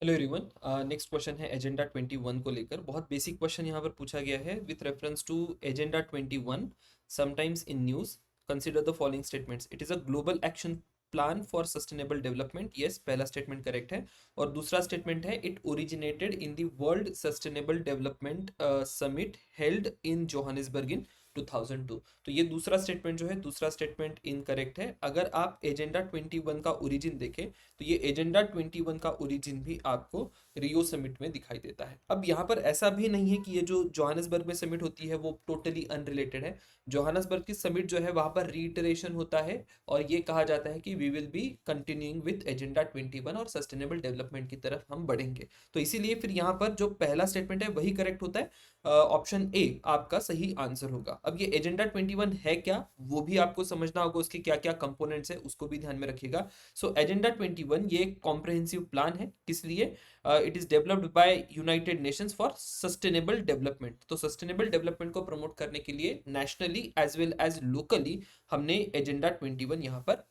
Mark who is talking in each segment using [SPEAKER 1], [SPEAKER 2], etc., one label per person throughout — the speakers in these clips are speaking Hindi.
[SPEAKER 1] Hello everyone. नेक्स्ट क्वेश्चन है एजेंडा 21 को लेकर। बहुत बेसिक क्वेश्चन यहाँ पर पूछा गया है with reference to agenda 21। Sometimes in news consider the following statements. It is a global action plan for sustainable development. Yes, पहला स्टेटमेंट करेक्ट है। और दूसरा स्टेटमेंट है it originated in the world sustainable development summit held in Johannesburg in 2002। तो ये दूसरा स्टेटमेंट जो है, दूसरा स्टेटमेंट इनकरेक्ट है। अगर आप एजेंडा 21 का ओरिजिन देखें तो ये एजेंडा 21 का ओरिजिन भी आपको रियो समिट में दिखाई देता है। अब यहाँ पर ऐसा भी नहीं है कि ये जो जोहानसबर्ग में समिट होती है वो टोटली अनरिलेटेड है। जोहानसबर्ग की समिट जो है वहां पर रीइटरेशन होता है और ये कहा जाता है कि we will be continuing with agenda 21 और सस्टेनेबल डेवलपमेंट की तरफ हम बढ़ेंगे। तो इसीलिए फिर यहाँ पर जो पहला स्टेटमेंट है वही करेक्ट होता है। ऑप्शन ए आपका सही आंसर होगा। अब ये एजेंडा 21 है क्या, वो भी आपको समझना होगा, उसके क्या क्या कंपोनेंट्स है उसको भी ध्यान में रखिएगा। सो एजेंडा 21 ये एक कॉम्प्रहेंसिव प्लान है। किस लिए? It is developed by United Nations for sustainable development. तो सस्टेनेबल डेवलपमेंट को प्रमोट करने के लिए nationally as well as locally हमने एजेंडा 21 यहाँ पर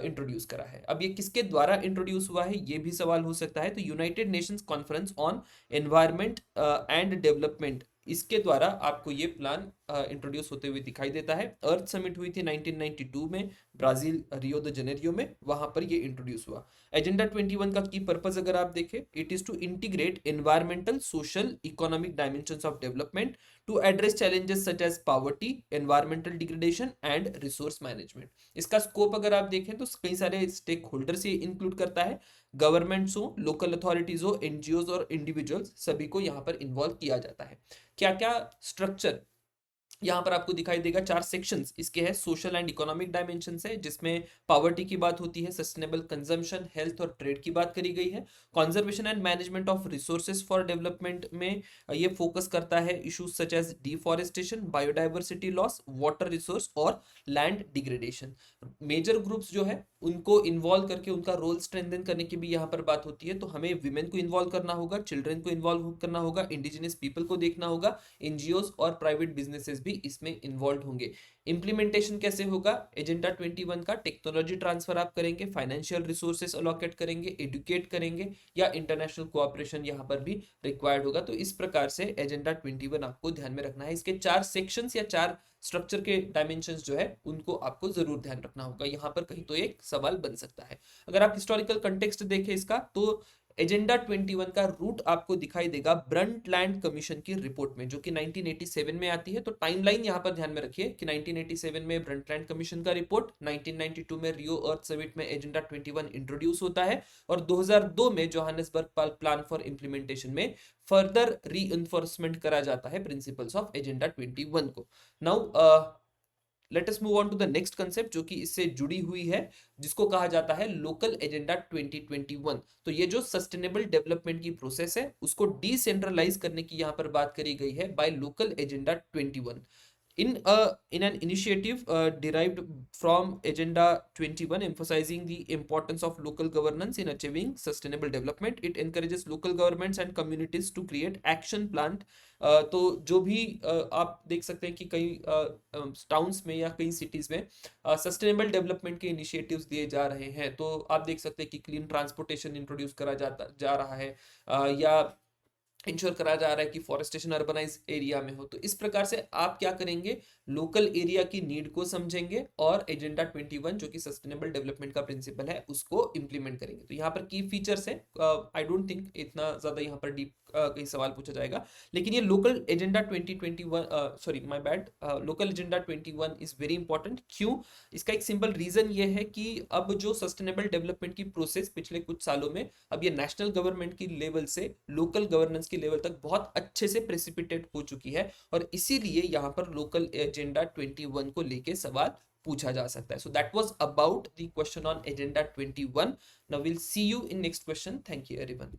[SPEAKER 1] इंट्रोड्यूस करा है। अब ये किसके द्वारा इंट्रोड्यूस हुआ है ये भी सवाल हो सकता है। तो United Nations conference on environment and development, इसके द्वारा आपको ये प्लान इंट्रोड्यूस होते हुए दिखाई देता है। अर्थ समिट हुई थी 1992 में, ब्राजील रियो द जेनेरियो में, वहां पर ये इंट्रोड्यूस हुआ। एजेंडा 21 का की पर्पस अगर आप देखें, it is to integrate environmental social economic dimensions of development to address challenges such as poverty, environmental degradation and resource management. इसका स्कोप अगर आप देखें तो कई सारे स्टेक होल्डर्स ये इंक्लूड करता है। गवर्नमेंट्स हो, लोकल अथॉरिटीज हो, एनजीओज और इंडिविजुअल्स, सभी को यहाँ पर इन्वॉल्व किया जाता है। क्या क्या स्ट्रक्चर यहाँ पर आपको दिखाई देगा, चार सेक्शंस इसके हैं। सोशल एंड इकोनॉमिक डायमेंशन है जिसमें पॉवर्टी की बात होती है, सस्टेनेबल कंजम्पशन, हेल्थ और ट्रेड की बात करी गई है। Conservation and management of resources for development में ये फोकस करता है issues such as deforestation, biodiversity loss, water resource और लैंड डिग्रेडेशन। मेजर ग्रुप्स जो है उनको इन्वॉल्व करके उनका रोल स्ट्रेंथन करने की भी यहाँ पर बात होती है। तो हमें विमेन को इन्वॉल्व करना होगा, चिल्ड्रन को इन्वॉल्व करना होगा, इंडिजिनियस पीपल को देखना होगा, एनजीओज और प्राइवेट बिजनेसेस भी इसमें इन्वॉल्व होंगे। इंप्लीमेंटेशन कैसे होगा एजेंडा 21 का? टेक्नोलॉजी ट्रांसफर आप करेंगे, फाइनेंशियल रिसोर्सेस अलोकेट करेंगे, एडुकेट करेंगे, या इंटरनेशनल कोऑपरेशन यहाँ पर भी रिक्वायर्ड होगा। तो इस प्रकार से एजेंडा 21 आपको ध्यान में रखना है। इसके चार सेक्शंस या चार स्ट्रक्चर के डायमेंशंस जो है उनको आपको जरूर ध्यान रखना होगा। यहाँ पर कहीं तो एक सवाल बन सकता है। अगर आप हिस्टोरिकल कंटेक्स्ट देखें इसका, तो एजेंडा 21 का रूट आपको दिखाई देगा ब्रंटलैंड कमीशन की रिपोर्ट में, जो कि 1987 में आती है। तो टाइमलाइन यहां पर ध्यान में रखिए कि 1987 में ब्रंटलैंड कमीशन का रिपोर्ट, 1992 में रियो अर्थ समिट में एजेंडा 21 इंट्रोड्यूस होता है, और 2002 में जोहानिसबर्ग प्लान फॉर इंप्लीमेंटेशन में फर्दर री करा जाता है प्रिंसिपल्स ऑफ एजेंडा 21 को। Now let us move on to the next concept जो कि इससे जुड़ी हुई है, जिसको कहा जाता है लोकल एजेंडा 2021। तो ये जो सस्टेनेबल डेवलपमेंट की प्रोसेस है उसको डिसेंट्रलाइज करने की यहाँ पर बात करी गई है by local agenda 21। In an initiative derived from Agenda 21, emphasizing the importance of local governance in achieving sustainable development, it encourages local governments and communities to create action plan। तो जो भी आप देख सकते हैं कि कई टाउन्स में या कई सिटीज में सस्टेनेबल डेवलपमेंट के इनिशिएटिव्स दिए जा रहे हैं। तो आप देख सकते हैं कि क्लीन ट्रांसपोर्टेशन इंट्रोड्यूस करा जा रहा है, या इंश्योर करा जा रहा है कि फॉरेस्टेशन अर्बनाइज एरिया में हो। तो इस प्रकार से आप क्या करेंगे, लोकल एरिया की नीड को समझेंगे और एजेंडा 21 जो कि सस्टेनेबल डेवलपमेंट का प्रिंसिपल है उसको इंप्लीमेंट करेंगे। तो यहाँ पर की फीचर्स है, आई डोंट थिंक इतना ज्यादा यहाँ पर डीप कहीं सवाल पूछा जाएगा, लेकिन ये local agenda 2021, sorry my bad, local agenda 21 is very important. क्यों? इसका एक सिंपल रीजन ये है कि अब जो सस्टेनेबल डेवलपमेंट की प्रोसेस पिछले कुछ सालों में अब ये नेशनल गवर्नमेंट की लेवल से लोकल गवर्नेंस की लेवल तक बहुत अच्छे से प्रेसिपिटेट हो चुकी है, और इसीलिए यहाँ पर लोकल एजेंडा 21 को लेके सवाल पूछा जा सकता है। So that was about the question on agenda 21। Now will see you in next question. Thank you everyone.